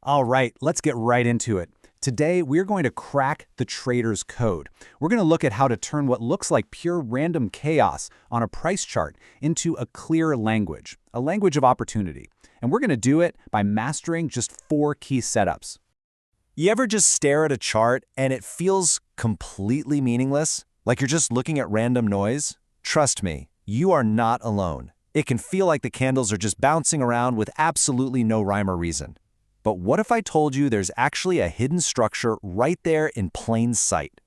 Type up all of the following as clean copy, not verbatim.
All right, let's get right into it. Today, we're going to crack the trader's code. We're going to look at how to turn what looks like pure random chaos on a price chart into a clear language, a language of opportunity. And we're going to do it by mastering just 4 key setups. You ever just stare at a chart and it feels completely meaningless? Like you're just looking at random noise? Trust me, you are not alone. It can feel like the candles are just bouncing around with absolutely no rhyme or reason. But what if I told you there's actually a hidden structure right there in plain sight?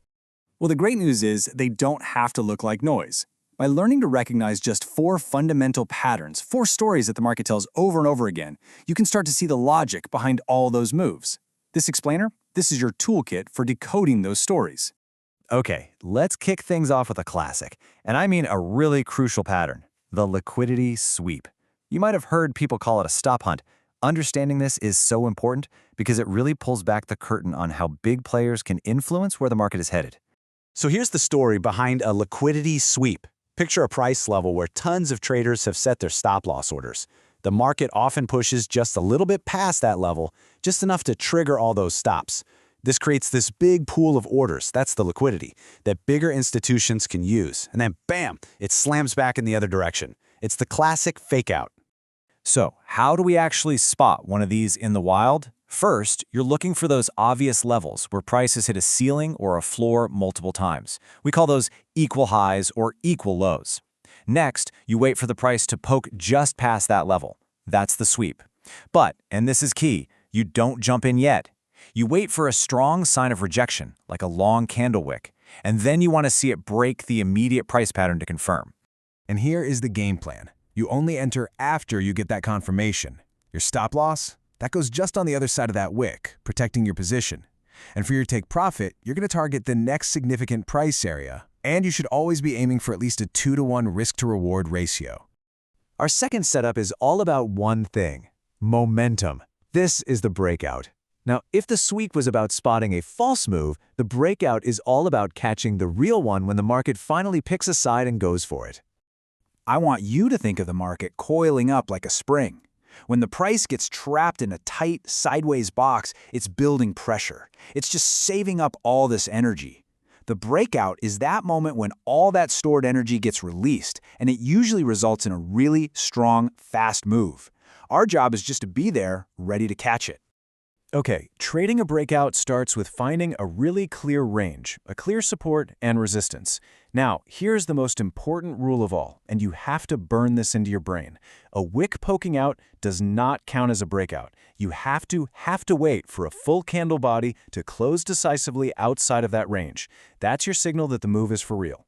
Well, the great news is they don't have to look like noise. By learning to recognize just 4 fundamental patterns, 4 stories that the market tells over and over again, you can start to see the logic behind all those moves. This explainer, this is your toolkit for decoding those stories. Okay, let's kick things off with a classic, and I mean a really crucial pattern, the liquidity sweep. You might have heard people call it a stop hunt. Understanding this is so important because it really pulls back the curtain on how big players can influence where the market is headed. So here's the story behind a liquidity sweep. Picture a price level where tons of traders have set their stop-loss orders. The market often pushes just a little bit past that level, just enough to trigger all those stops. This creates this big pool of orders, that's the liquidity, that bigger institutions can use. And then bam, it slams back in the other direction. It's the classic fake out. So, how do we actually spot one of these in the wild? First, you're looking for those obvious levels where prices hit a ceiling or a floor multiple times. We call those equal highs or equal lows. Next, you wait for the price to poke just past that level. That's the sweep. But, and this is key, you don't jump in yet. You wait for a strong sign of rejection, like a long candle wick, and then you want to see it break the immediate price pattern to confirm. And here is the game plan. You only enter after you get that confirmation. Your stop loss? That goes just on the other side of that wick, protecting your position. And for your take profit, you're going to target the next significant price area. And you should always be aiming for at least a 2-to-1 risk-to-reward ratio. Our second setup is all about one thing: momentum. This is the breakout. Now, if the sweep was about spotting a false move, the breakout is all about catching the real one when the market finally picks a side and goes for it. I want you to think of the market coiling up like a spring. When the price gets trapped in a tight, sideways box, it's building pressure. It's just saving up all this energy. The breakout is that moment when all that stored energy gets released, and it usually results in a really strong, fast move. Our job is just to be there, ready to catch it. Okay, trading a breakout starts with finding a really clear range, a clear support and resistance. Now, here's the most important rule of all, and you have to burn this into your brain. A wick poking out does not count as a breakout. You have to wait for a full candle body to close decisively outside of that range. That's your signal that the move is for real.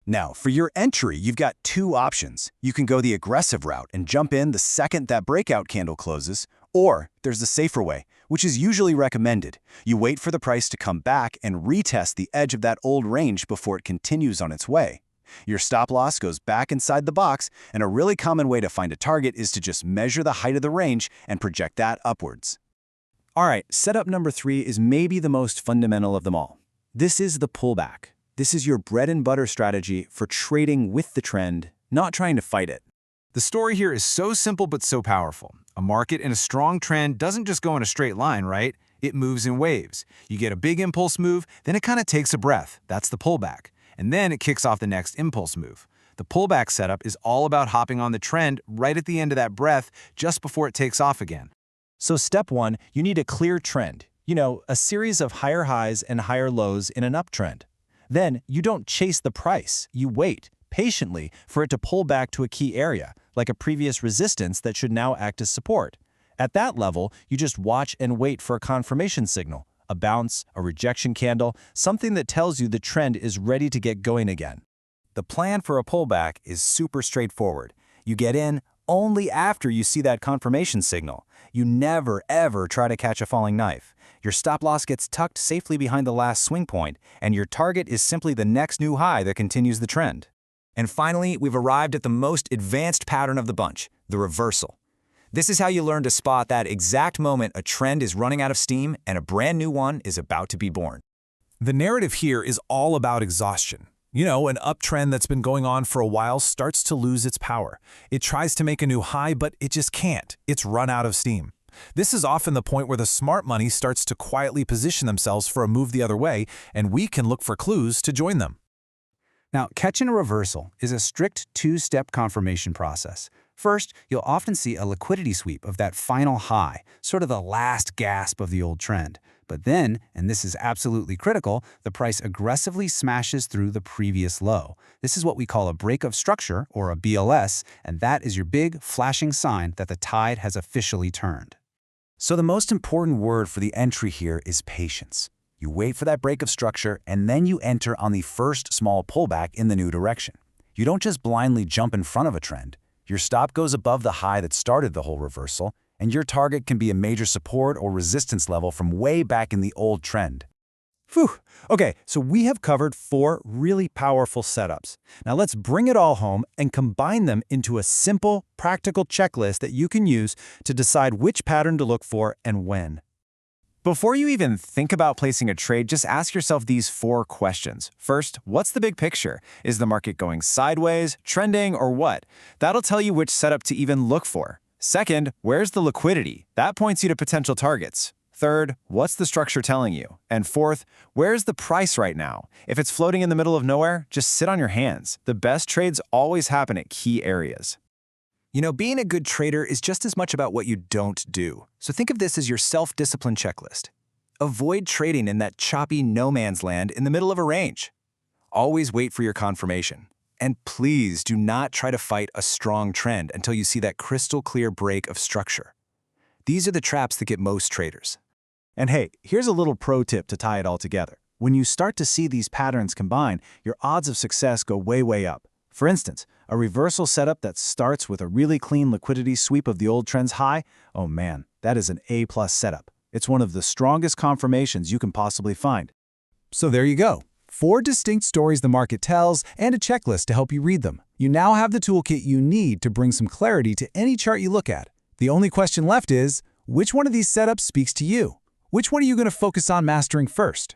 Now, for your entry, you've got 2 options. You can go the aggressive route and jump in the second that breakout candle closes, or there's the safer way, which is usually recommended. You wait for the price to come back and retest the edge of that old range before it continues on its way. Your stop loss goes back inside the box, and a really common way to find a target is to just measure the height of the range and project that upwards. All right, setup number 3 is maybe the most fundamental of them all. This is the pullback. This is your bread and butter strategy for trading with the trend, not trying to fight it. The story here is so simple but so powerful. A market in a strong trend doesn't just go in a straight line, right? It moves in waves. You get a big impulse move, then it kind of takes a breath. That's the pullback. And then it kicks off the next impulse move. The pullback setup is all about hopping on the trend right at the end of that breath just before it takes off again. So step 1, you need a clear trend. A series of higher highs and higher lows in an uptrend. Then you don't chase the price. You wait patiently for it to pull back to a key area, like a previous resistance that should now act as support. At that level, you just watch and wait for a confirmation signal, a bounce, a rejection candle, something that tells you the trend is ready to get going again. The plan for a pullback is super straightforward. You get in only after you see that confirmation signal. You never, ever try to catch a falling knife. Your stop loss gets tucked safely behind the last swing point, and your target is simply the next new high that continues the trend. And finally, we've arrived at the most advanced pattern of the bunch, the reversal. This is how you learn to spot that exact moment a trend is running out of steam and a brand new one is about to be born. The narrative here is all about exhaustion. An uptrend that's been going on for a while starts to lose its power. It tries to make a new high, but it just can't. It's run out of steam. This is often the point where the smart money starts to quietly position themselves for a move the other way, and we can look for clues to join them. Now, catching a reversal is a strict two-step confirmation process. First, you'll often see a liquidity sweep of that final high, sort of the last gasp of the old trend. But then, and this is absolutely critical, the price aggressively smashes through the previous low. This is what we call a break of structure, or a BLS, and that is your big, flashing sign that the tide has officially turned. So the most important word for the entry here is patience. You wait for that break of structure, and then you enter on the first small pullback in the new direction. You don't just blindly jump in front of a trend. Your stop goes above the high that started the whole reversal, and your target can be a major support or resistance level from way back in the old trend. Phew. Okay, so we have covered 4 really powerful setups. Now let's bring it all home and combine them into a simple, practical checklist that you can use to decide which pattern to look for and when. Before you even think about placing a trade, just ask yourself these 4 questions. First, what's the big picture? Is the market going sideways, trending, or what? That'll tell you which setup to even look for. Second, where's the liquidity? That points you to potential targets. Third, what's the structure telling you? And fourth, where's the price right now? If it's floating in the middle of nowhere, just sit on your hands. The best trades always happen at key areas. You know, being a good trader is just as much about what you don't do. So think of this as your self-discipline checklist. Avoid trading in that choppy no man's land in the middle of a range. Always wait for your confirmation. And please do not try to fight a strong trend until you see that crystal clear break of structure. These are the traps that get most traders. And hey, here's a little pro tip to tie it all together. When you start to see these patterns combine, your odds of success go way up. For instance, a reversal setup that starts with a really clean liquidity sweep of the old trend's high, oh man, that is an A+ setup. It's one of the strongest confirmations you can possibly find. So there you go. 4 distinct stories the market tells and a checklist to help you read them. You now have the toolkit you need to bring some clarity to any chart you look at. The only question left is, which one of these setups speaks to you? Which one are you going to focus on mastering first?